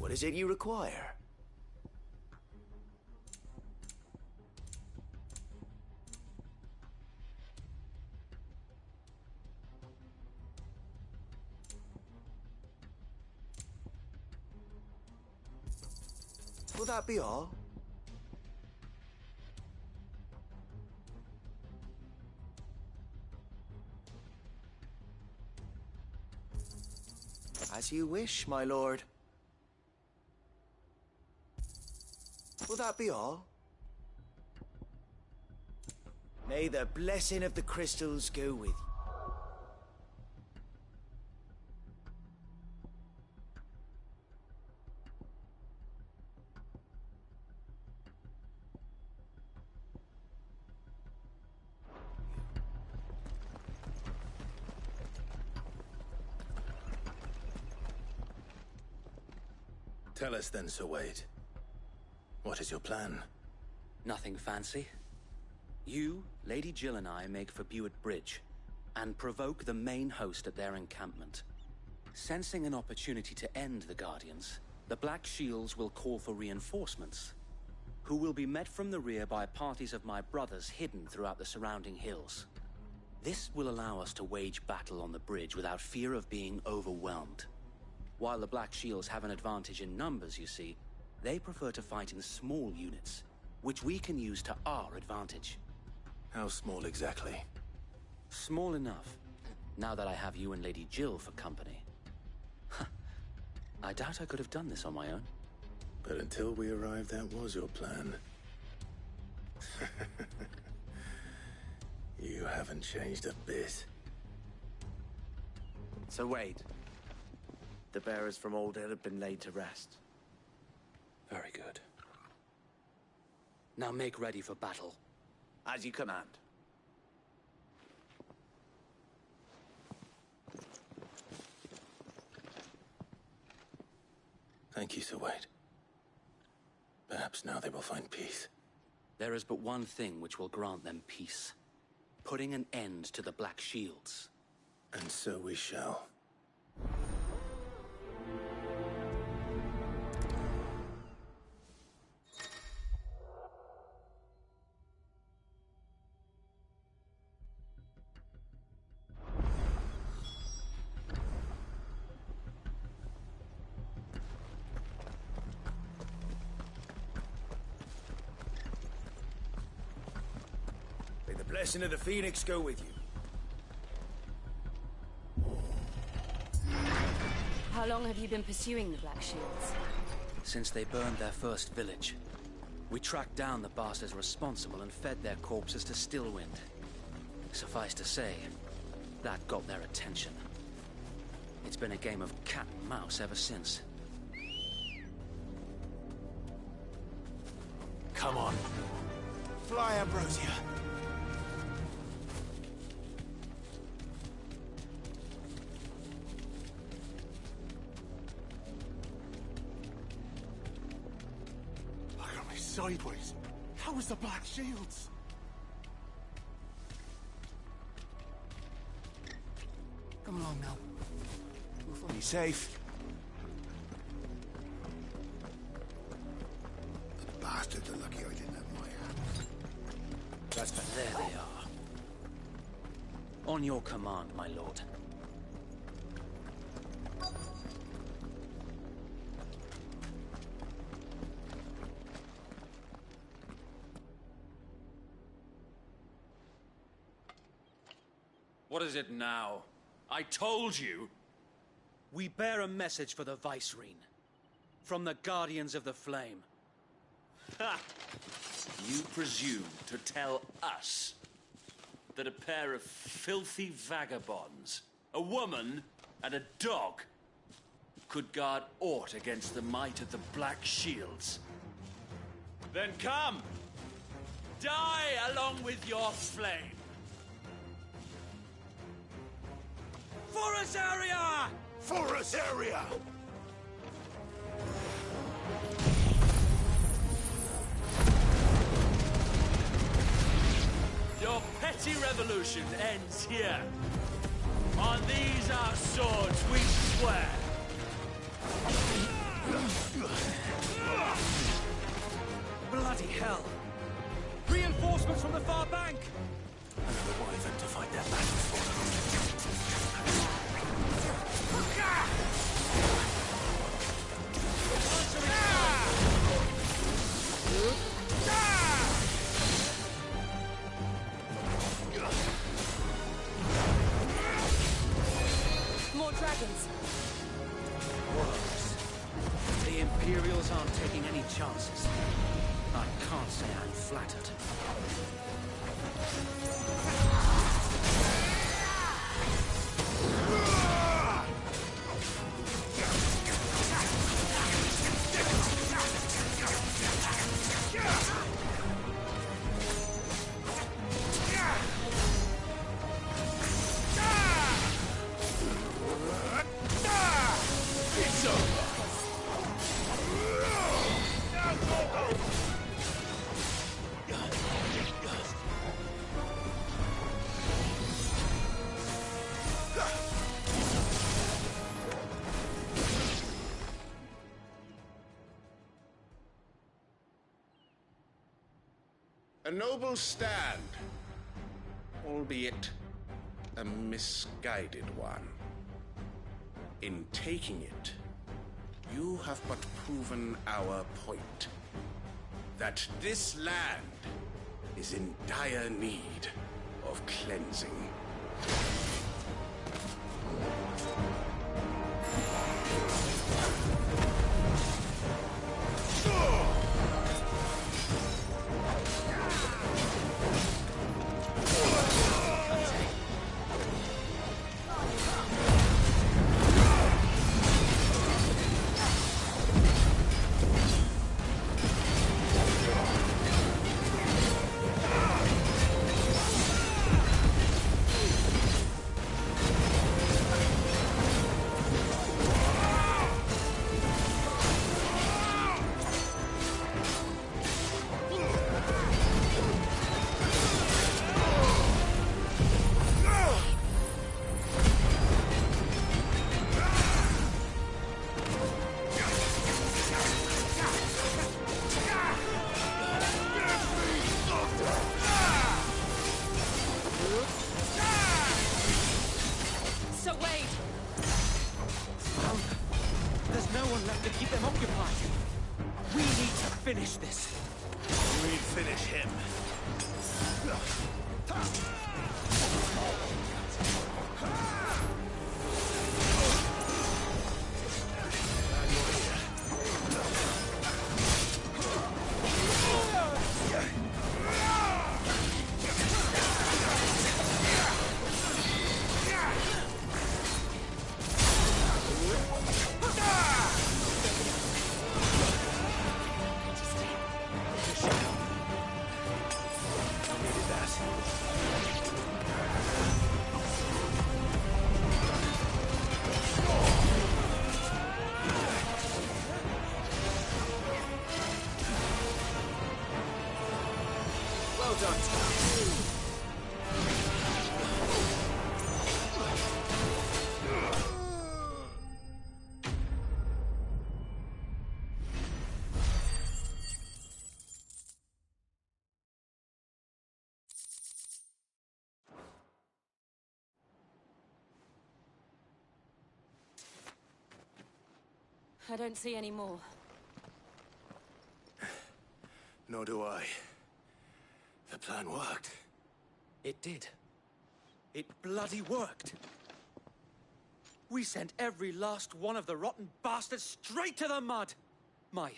What is it you require? Will that be all? As you wish, my lord. Will that be all? May the blessing of the crystals go with you. Tell us then, Sir Wade. What is your plan? Nothing fancy. You, Lady Jill and I make for Buett Bridge, and provoke the main host at their encampment. Sensing an opportunity to end the Guardians, the Black Shields will call for reinforcements, who will be met from the rear by parties of my brothers hidden throughout the surrounding hills. This will allow us to wage battle on the bridge without fear of being overwhelmed. While the Black Shields have an advantage in numbers, you see, they prefer to fight in small units, which we can use to our advantage. How small exactly? Small enough, now that I have you and Lady Jill for company. I doubt I could have done this on my own. But until we arrived, that was your plan. You haven't changed a bit. So Wade, the bearers from Old Hill have been laid to rest. Very good. Now make ready for battle. As you command. Thank you, Sir Wade. Perhaps now they will find peace. There is but one thing which will grant them peace. Putting an end to the Black Shields. And so we shall. May the blessing of the Phoenix go with you. How long have you been pursuing the Black Shields? Since they burned their first village. We tracked down the bastards responsible and fed their corpses to Stillwind. Suffice to say, that got their attention. It's been a game of cat and mouse ever since. Come on. Fly, Ambrosia. Look at me sideways. How was the Black Shields? Come along now. We'll find Be safe. the bastards are lucky I didn't have my hands. That's better. There they are. On your command, my lord. What is it now? I told you! We bear a message for the Vicereine. From the Guardians of the Flame. Ha! You presume to tell us that a pair of filthy vagabonds, a woman and a dog, could guard aught against the might of the Black Shields? Then come! Die along with your flame! For us area! For us area! Your petty revolution ends here. On these our swords we swear. more dragons. Worse. The Imperials aren't taking any chances. I can't say I'm flattered. A noble stand, albeit a misguided one. In taking it, you have but proven our point. That this land is in dire need of cleansing. Finish this. We finish him. I don't see any more. Nor do I. The plan worked. It did. It bloody worked. We sent every last one of the rotten bastards straight to the mud! My,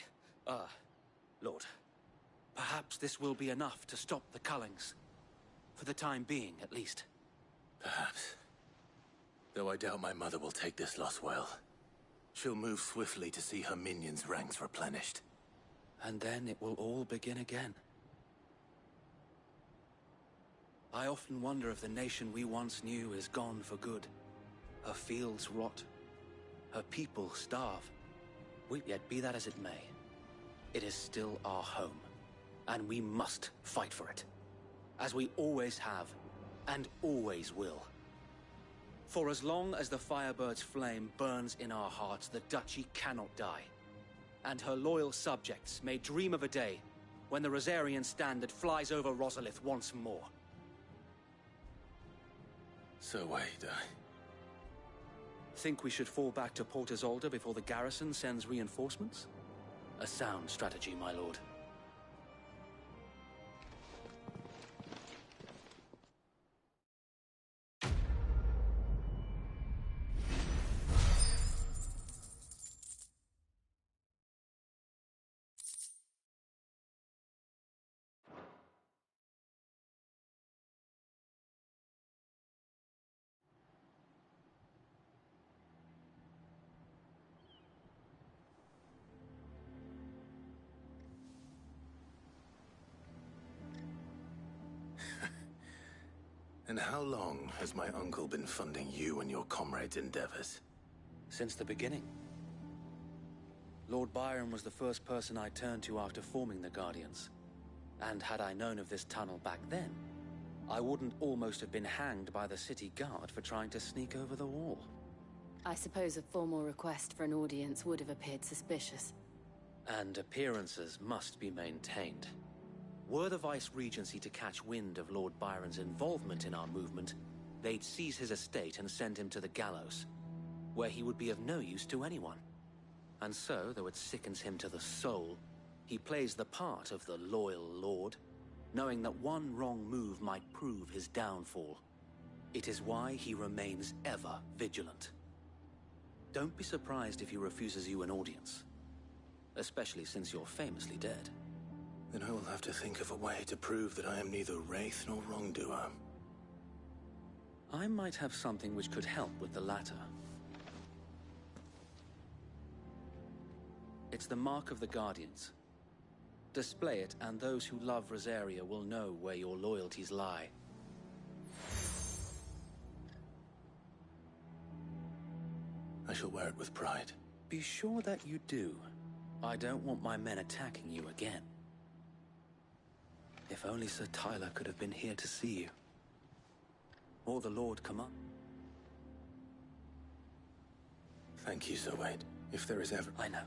Lord, perhaps this will be enough to stop the Cullings. For the time being, at least. Perhaps. Though I doubt my mother will take this loss well. She'll move swiftly to see her minions' ranks replenished. And then it will all begin again. I often wonder if the nation we once knew is gone for good. Her fields rot. Her people starve. Yet be that as it may, it is still our home. And we must fight for it. As we always have, and always will. For as long as the Firebird's flame burns in our hearts, the Duchy cannot die. And her loyal subjects may dream of a day when the Rosarian standard flies over Rosalith once more. So wait, Think we should fall back to Port Isolde before the garrison sends reinforcements? A sound strategy, my lord. And how long has my uncle been funding you and your comrades' endeavors? Since the beginning. Lord Byron was the first person I turned to after forming the Guardians. And had I known of this tunnel back then, I wouldn't almost have been hanged by the city guard for trying to sneak over the wall. I suppose a formal request for an audience would have appeared suspicious. And appearances must be maintained. Were the Vice-Regency to catch wind of Lord Byron's involvement in our movement, they'd seize his estate and send him to the gallows, where he would be of no use to anyone. And so, though it sickens him to the soul, he plays the part of the loyal lord, knowing that one wrong move might prove his downfall. It is why he remains ever vigilant. Don't be surprised if he refuses you an audience, especially since you're famously dead. Then I will have to think of a way to prove that I am neither wraith nor wrongdoer. I might have something which could help with the latter. It's the Mark of the Guardians. Display it, and those who love Rosaria will know where your loyalties lie. I shall wear it with pride. Be sure that you do. I don't want my men attacking you again. If only Sir Tyler could have been here to see you. Or the Lord Command. Thank you, Sir Wade. If there is ever... I know.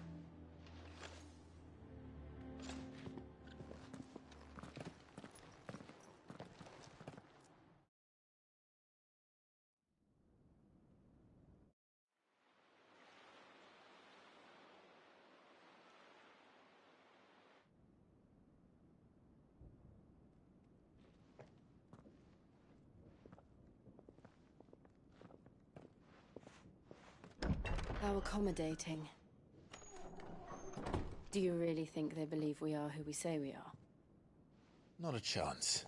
How accommodating. Do you really think they believe we are who we say we are? Not a chance.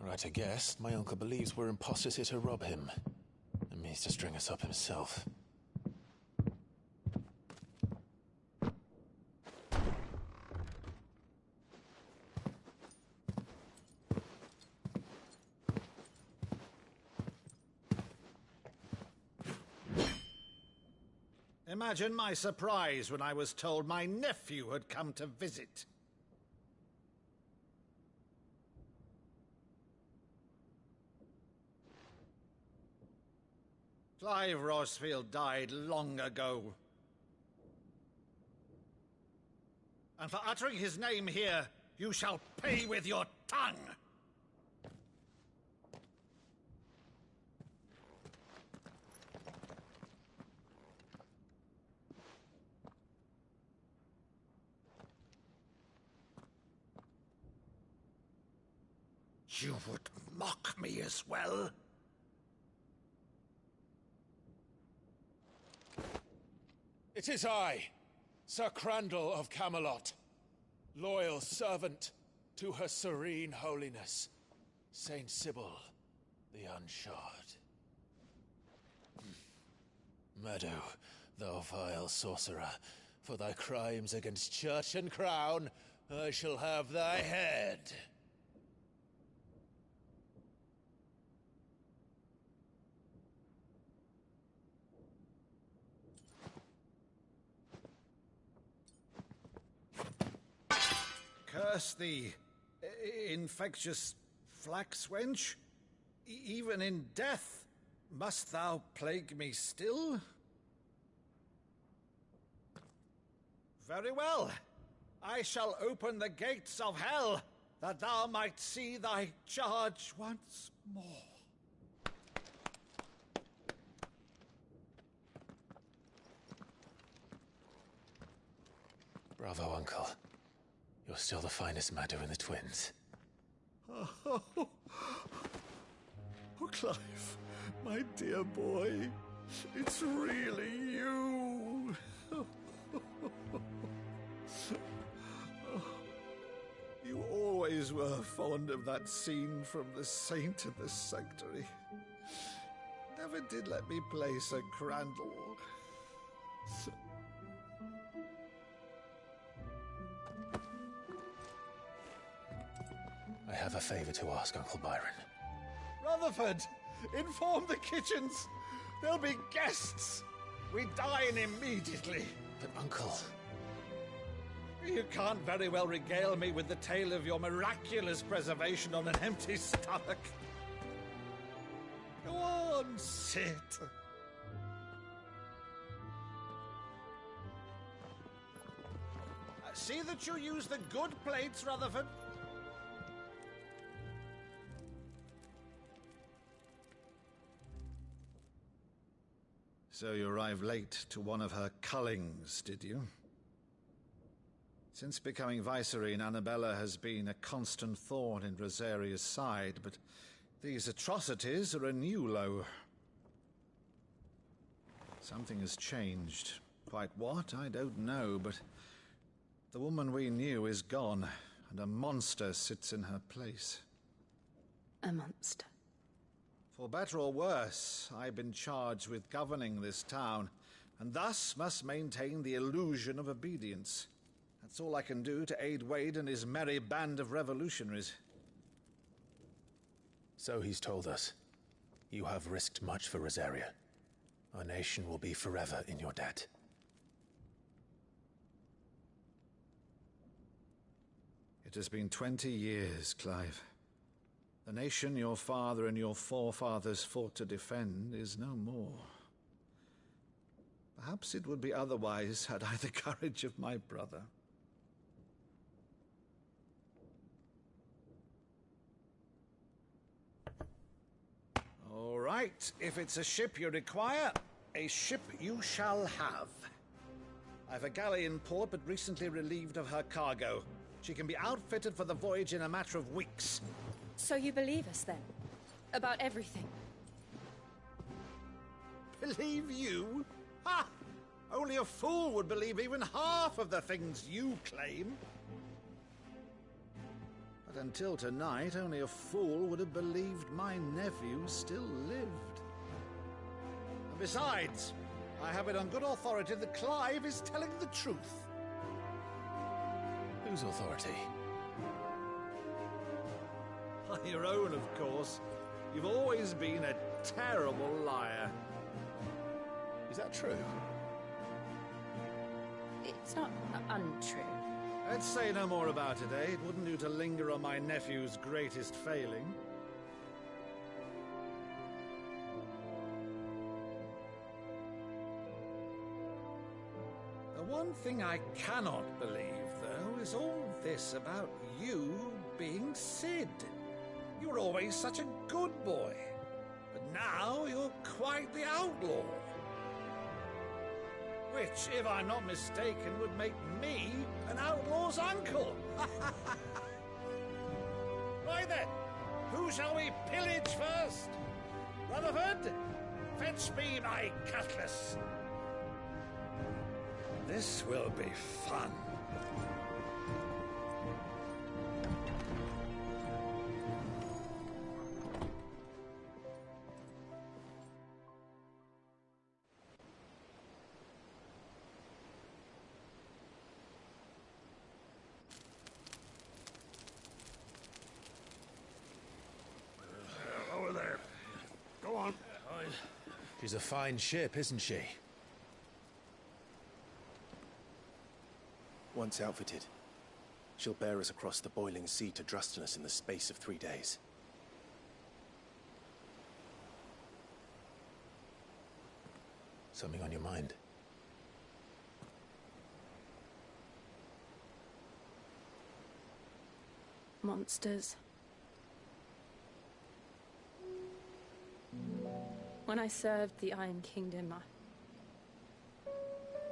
Right, I guess. My uncle believes we're imposters here to rob him. And means to string us up himself. Imagine my surprise when I was told my nephew had come to visit. Clive Rosfield died long ago. And for uttering his name here, you shall pay with your tongue! You would mock me as well? It is I, Sir Crandall of Camelot, loyal servant to Her Serene Holiness, Saint Sybil the Unshod. Meadow, thou vile sorcerer, for thy crimes against church and crown, I shall have thy head. Curse thee, infectious flax wench. Even in death, must thou plague me still? Very well. I shall open the gates of hell, that thou might see thy charge once more. Bravo, Uncle. You're still the finest Maddo in the twins. Oh, Clive, my dear boy, it's really you. You always were fond of that scene from The Saint in the Sanctuary. never did let me play Sir Crandall. I have a favor to ask, Uncle Byron. Rutherford, inform the kitchens. There'll be guests. We dine immediately. But, Uncle... You can't very well regale me with the tale of your miraculous preservation on an empty stomach. Go on, sit. See that you use the good plates, Rutherford. So you arrived late to one of her cullings, did you? Since becoming Vicereine, Annabella has been a constant thorn in Rosaria's side, but these atrocities are a new low. Something has changed. Quite what, I don't know, but the woman we knew is gone, and a monster sits in her place. A monster. For better or worse, I've been charged with governing this town, and thus must maintain the illusion of obedience. That's all I can do to aid Wade and his merry band of revolutionaries. So he's told us. You have risked much for Rosaria. Our nation will be forever in your debt. It has been 20 years, Clive. The nation your father and your forefathers fought to defend is no more. Perhaps it would be otherwise had I the courage of my brother. All right, if it's a ship you require, a ship you shall have. I've a galley in port, but recently relieved of her cargo. She can be outfitted for the voyage in a matter of weeks. So you believe us, then? About everything? Believe you? Ha! Only a fool would believe even half of the things you claim. But until tonight, only a fool would have believed my nephew still lived. And besides, I have it on good authority that Clive is telling the truth. Whose authority? On your own, of course. You've always been a terrible liar. Is that true? It's not untrue. Let's say no more about it, eh? It wouldn't do to linger on my nephew's greatest failing. The one thing I cannot believe, though, is all this about you being Sid. You were always such a good boy, but now you're quite the outlaw. Which, if I'm not mistaken, would make me an outlaw's uncle. Right then, who shall we pillage first? Rutherford, fetch me my cutlass. This will be fun. Over there. Go on. She's a fine ship, isn't she? Once outfitted, she'll bear us across the boiling sea to Drustinus in the space of 3 days. Something on your mind? Monsters. When I served the Iron Kingdom,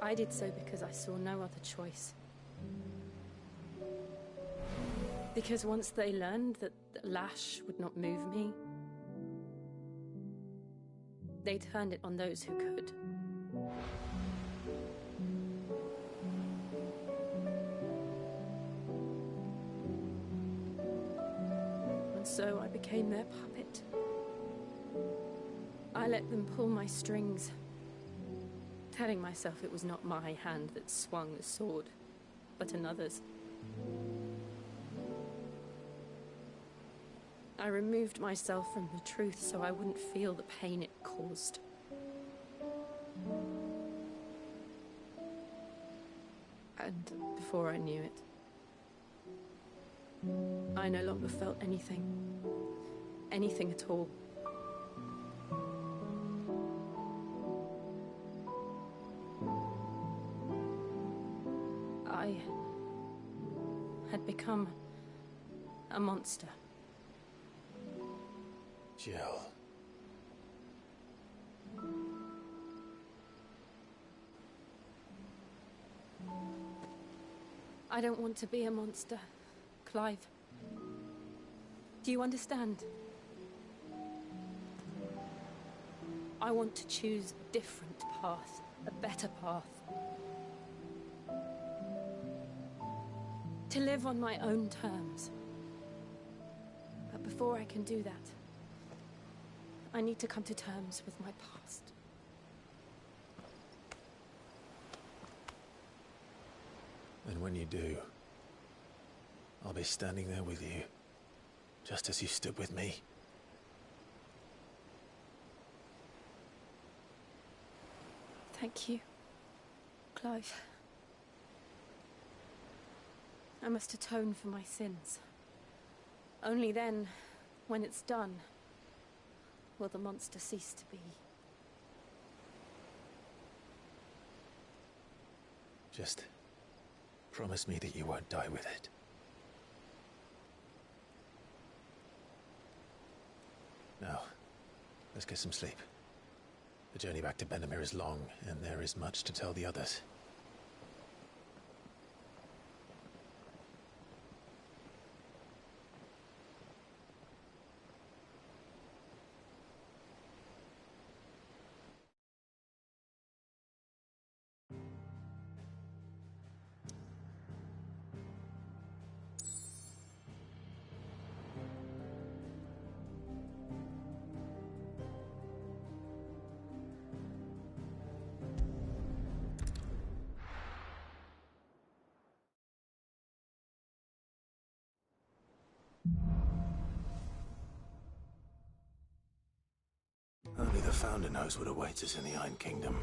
I did so because I saw no other choice. Because once they learned that the lash would not move me, they turned it on those who could. And so I became their puppet. I I let them pull my strings, telling myself it was not my hand that swung the sword, but another's. I removed myself from the truth so I wouldn't feel the pain it caused. And before I knew it, I no longer felt anything. Anything at all. I had become a monster. Jill. I don't want to be a monster, Clive. Do you understand? I want to choose a different path, a better path. To live on my own terms. But before I can do that, I need to come to terms with my past. And when you do, I'll be standing there with you, just as you stood with me. Thank you, Clive. I must atone for my sins. Only then, when it's done, will the monster cease to be. Just promise me that you won't die with it. Now, let's get some sleep. The journey back to Benamir is long, and there is much to tell the others. Only the Founder knows what awaits us in the Iron Kingdom.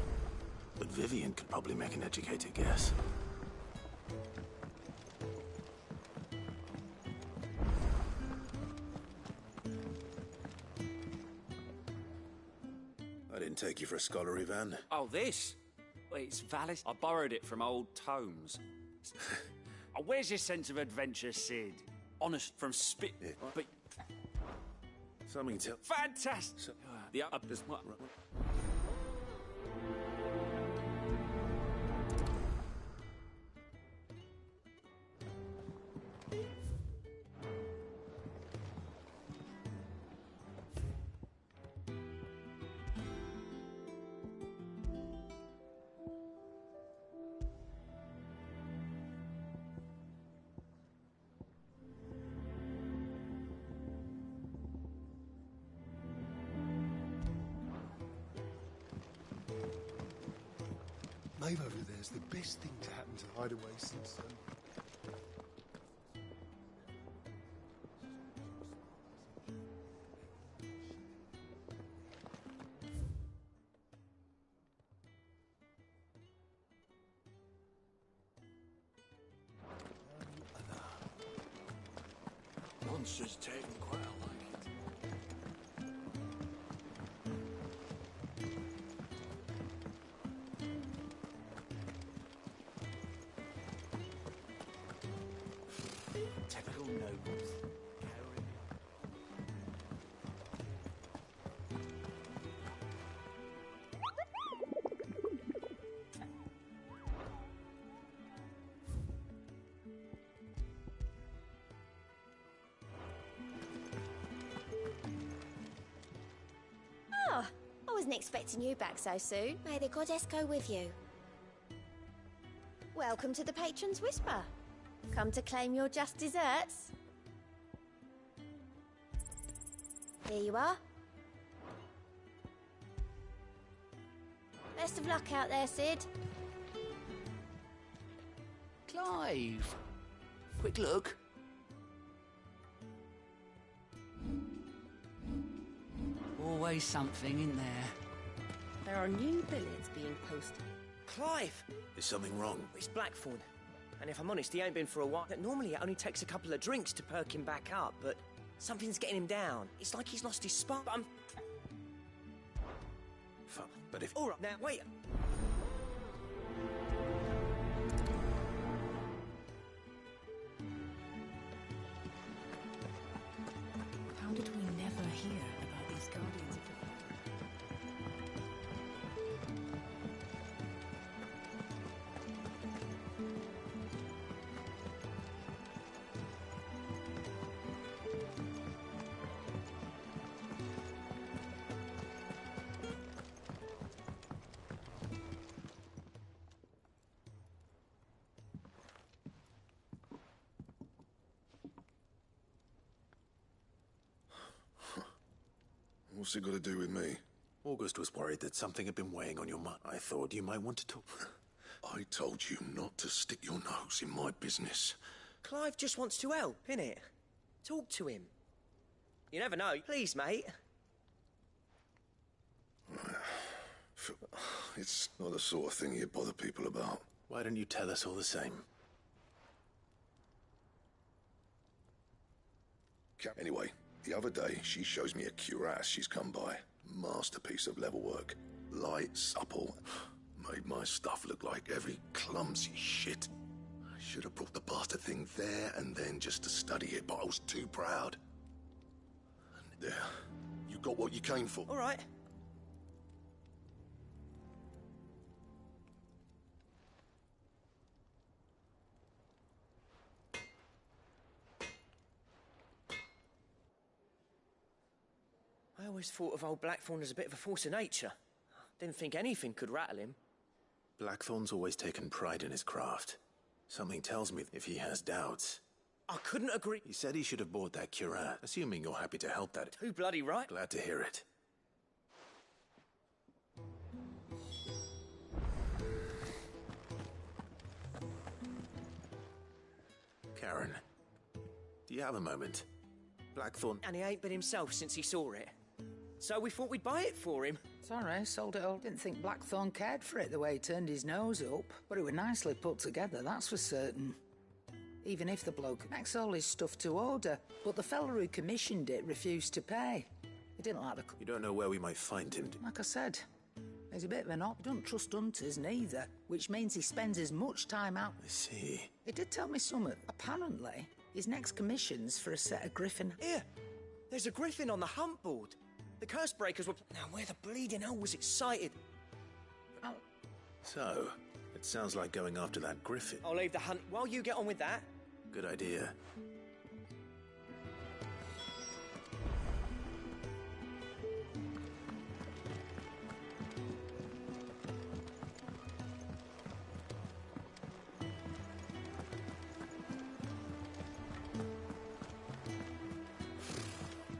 But Vivian could probably make an educated guess. I didn't take you for a scholar, Ivan. Oh, this? Well, it's valid. I borrowed it from old tomes. Oh, where's your sense of adventure, Sid? Honest from spit... Yeah. But... Something to... Fantastic! The up is what... Maeve over there's the best thing to happen to Hideaway since Monsters taken quite like it. Typical nobles. Ah, I wasn't expecting you back so soon. May the goddess go with you. Welcome to the Patron's Whisper. Come to claim your just desserts? Here you are. Best of luck out there, Sid. Clive! Quick look. Always something in there. There are new billets being posted. Clive! Is something wrong? It's Blackthorn. And if I'm honest, he ain't been for a while. Normally it only takes a couple of drinks to perk him back up, but something's getting him down. It's like he's lost his spark. Fuck, but if... All right, now, wait. How did we never hear about these Guardians of the What's it got to do with me? August was worried that something had been weighing on your mind. I thought you might want to talk. I told you not to stick your nose in my business. Clive just wants to help, innit? Talk to him. You never know. Please, mate. It's not the sort of thing you bother people about. Why don't you tell us all the same? Anyway, the other day, she shows me a cuirass she's come by. Masterpiece of level work. Light, supple. Made my stuff look like every clumsy shit. I should have brought the bastard thing there and then just to study it, but I was too proud. There. You got what you came for. All right. I always thought of old Blackthorn as a bit of a force of nature. Didn't think anything could rattle him. Blackthorn's always taken pride in his craft. Something tells me if he has doubts. I couldn't agree. He said he should have bought that cuirass, assuming you're happy to help that. Too bloody right. Glad to hear it. Karen, do you have a moment? Blackthorn... And he ain't been himself since he saw it. So we thought we'd buy it for him. Sorry, sold it all. Didn't think Blackthorn cared for it the way he turned his nose up. But it was nicely put together, that's for certain. Even if the bloke makes all his stuff to order. But the fella who commissioned it refused to pay. He didn't like the... You don't know where we might find him? Like I said, he's a bit of an op. He don't trust hunters neither. Which means he spends as much time out... I see. He did tell me something. Apparently, his next commission's for a set of griffin... Here, there's a griffin on the hunt board. The curse breakers were... Now, where the bleeding hell was excited? So, it sounds like going after that griffin. I'll leave the hunt while you get on with that. Good idea.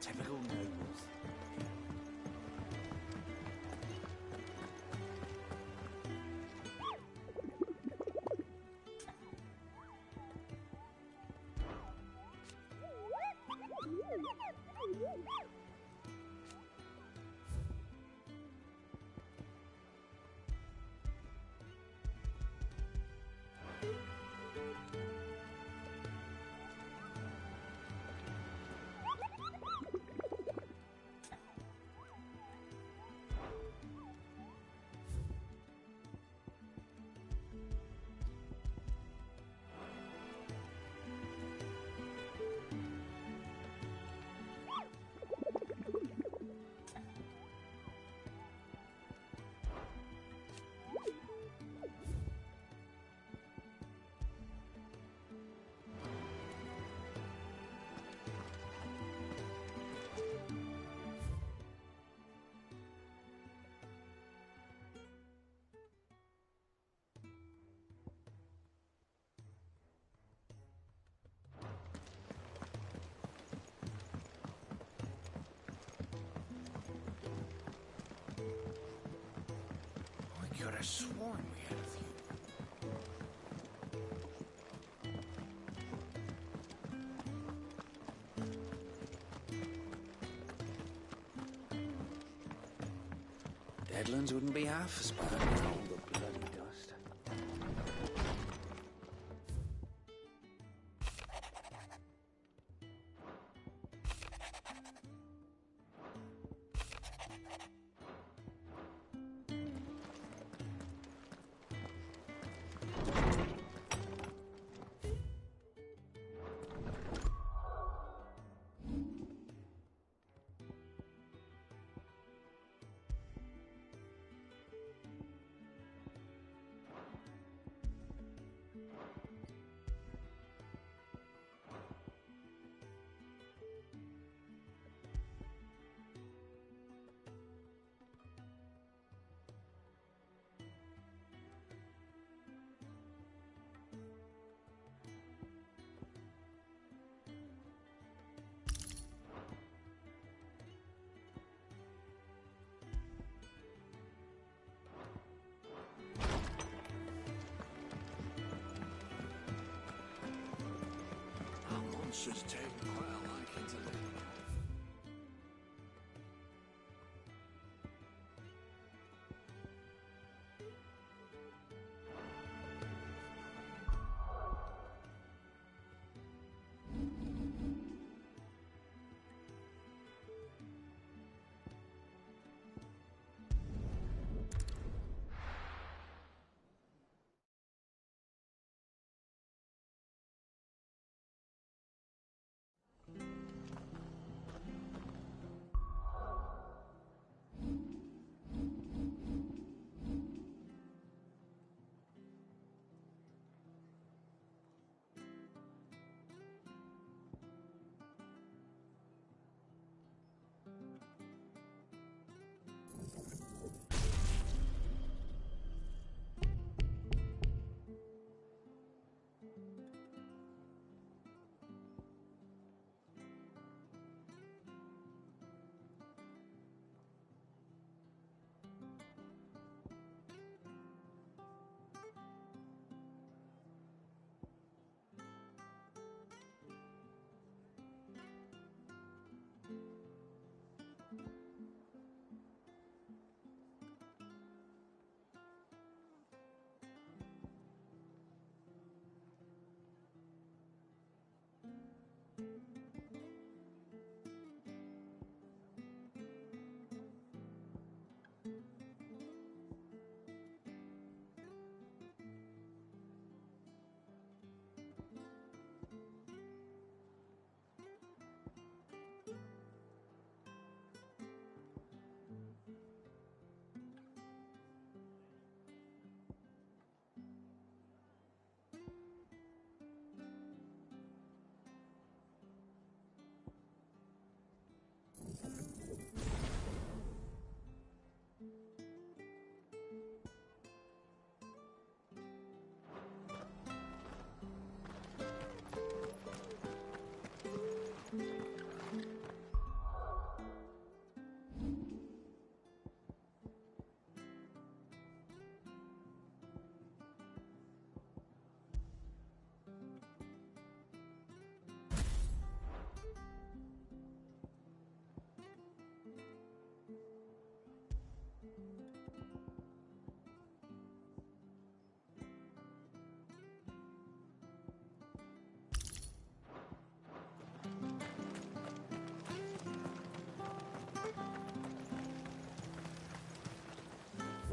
Typical nobles. have sworn we had a few. Deadlands wouldn't be half as bad with all the bloody dust. Monsters take quite a liking to live.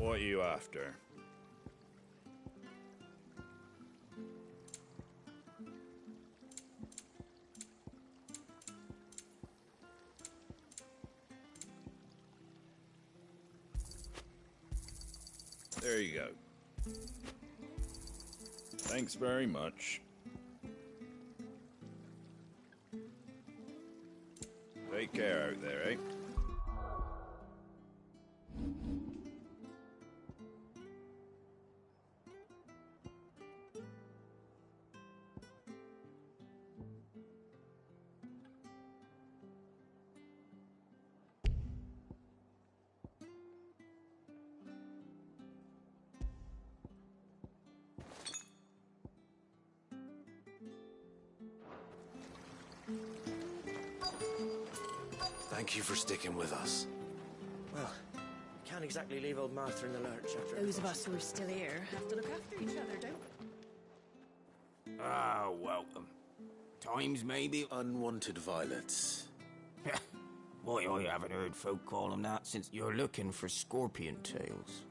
What are you after? There you go. Thanks very much. Take care out there, eh? Thank you for sticking with us. Well, we can't exactly leave old Martha in the lurch after... Those of us who are still here have to look after each other, don't we? Ah, welcome. Times maybe... Unwanted violets. Why, I haven't heard folk call them that since you're looking for scorpion tails.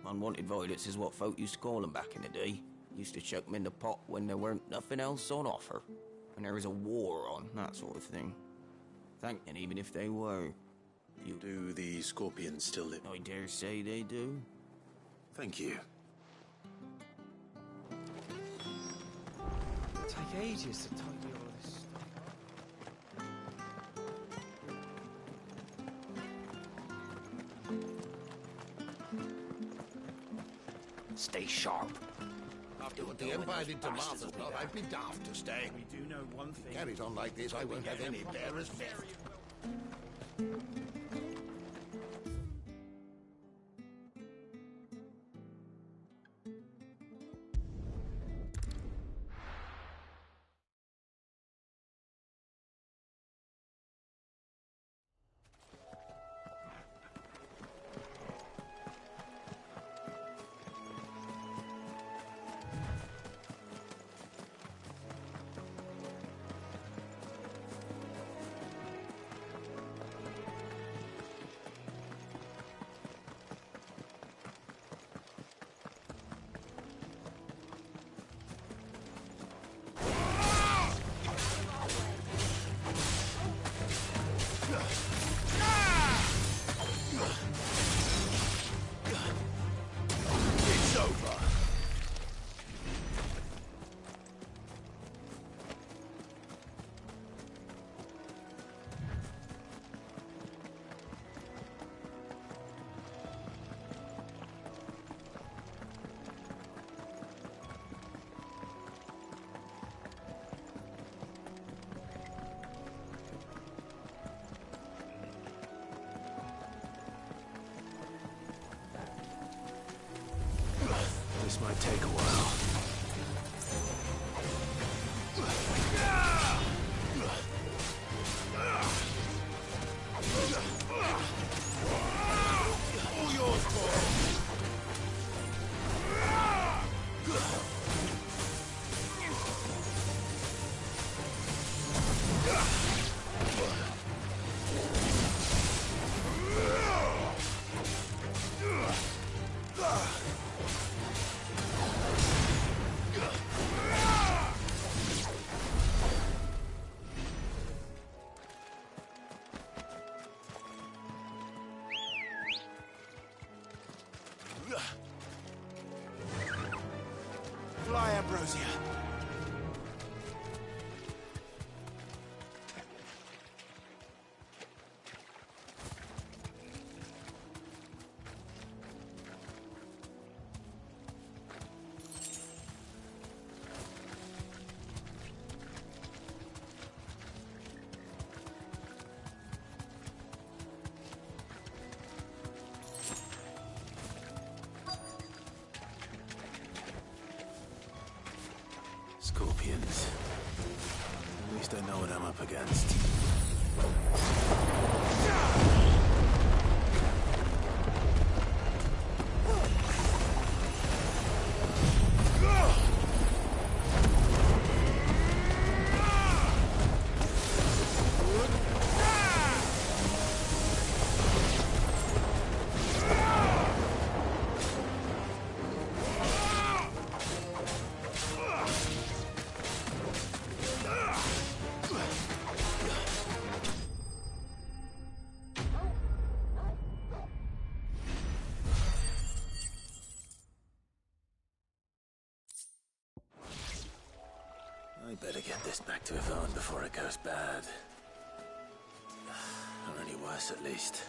Unwanted violets is what folk used to call them back in the day. Used to chuck them in the pot when there weren't nothing else on offer. When there was a war on, that sort of thing. And even if they were... Do the scorpions still live? I dare say they do. Thank you. Take ages to tidy all this stuff. Stay sharp. After what the Empire did to Martha's plot, I'd be daft to stay. We do know one thing. If it carries on like this, I won't have any bearers left. This might take a while. All yours, boy. Fly, Ambrosia. Scorpions. At least I know what I'm up against. I better get this back to Yvonne before it goes bad. Or any worse, at least.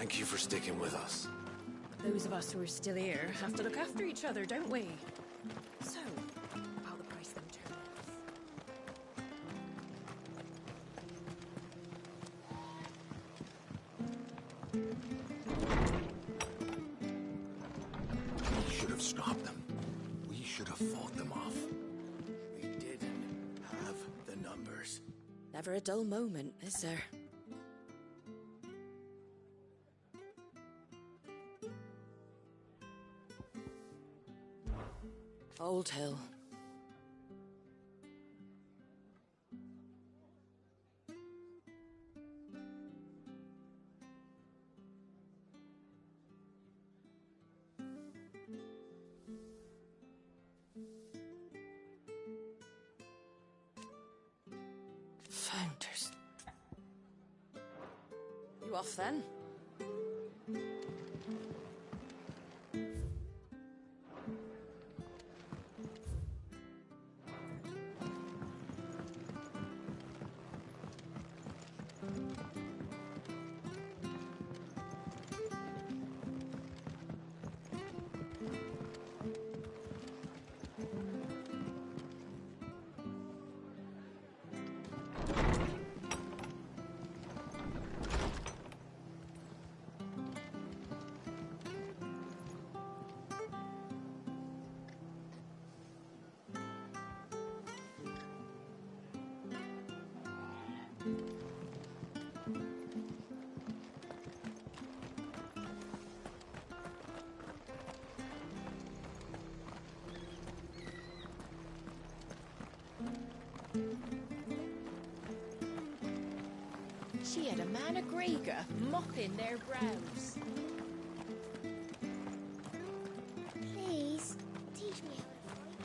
Thank you for sticking with us. Those of us who are still here have to look after each other, don't we? So, about the price them We should have stopped them. We should have fought them off. We didn't have the numbers. Never a dull moment, is there? Old Hill. Founders. You off then? She had a man of Grega mopping their brows. Please, teach me how to fight.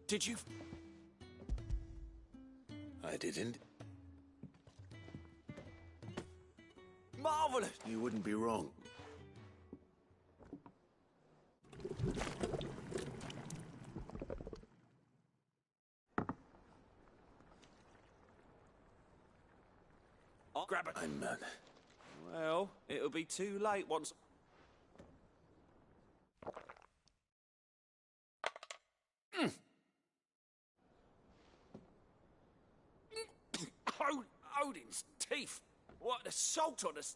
Did you... I didn't. Marvelous! You wouldn't be wrong. I'll grab it. I'm... Well, it'll be too late once... Odin's teeth! What an assault on us!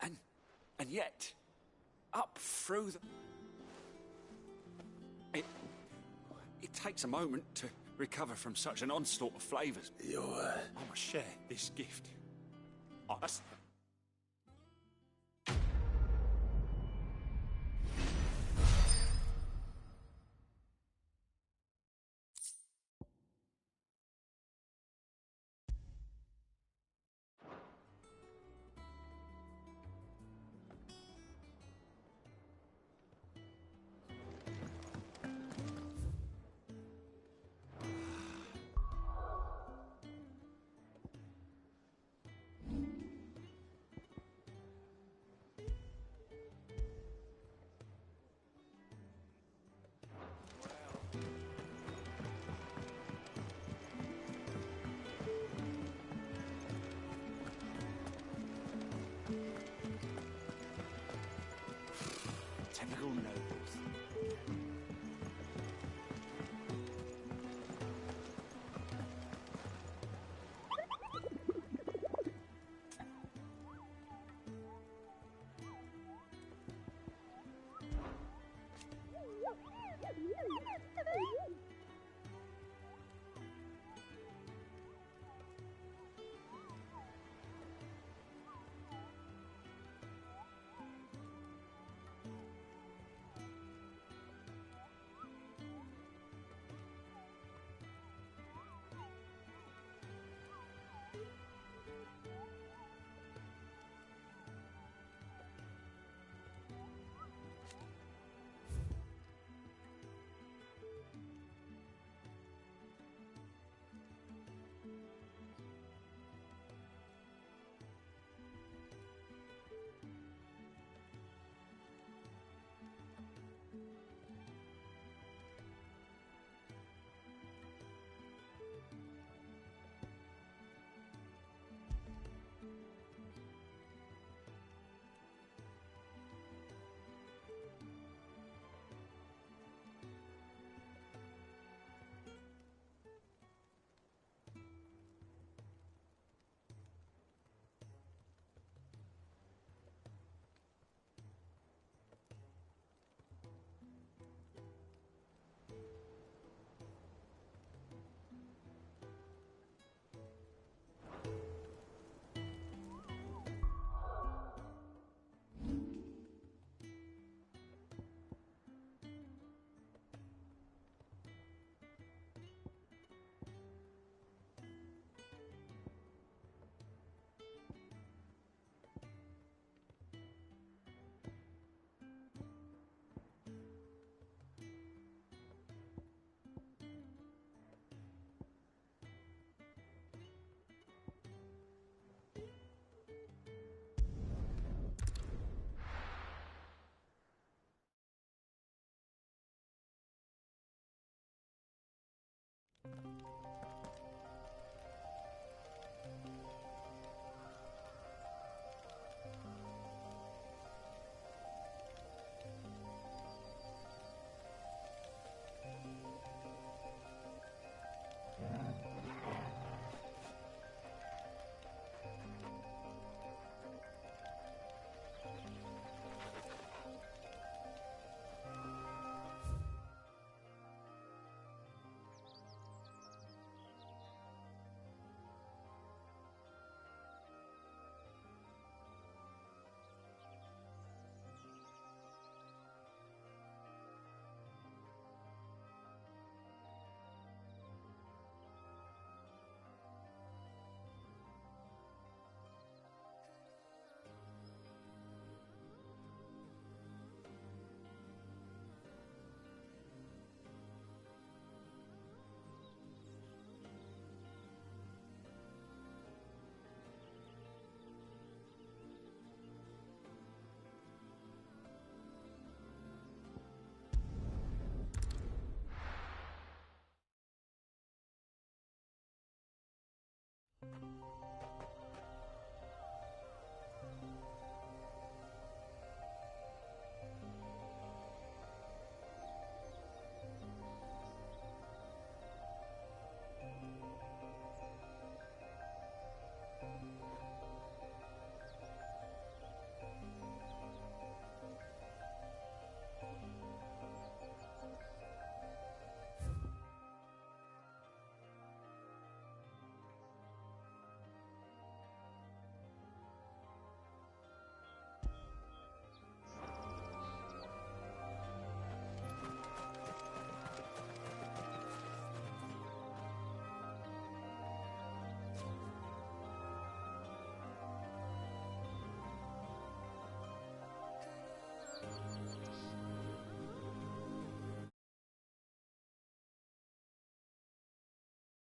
And yet, up through the... It takes a moment to recover from such an onslaught of flavours. You're... I must share this gift. Oh, that's...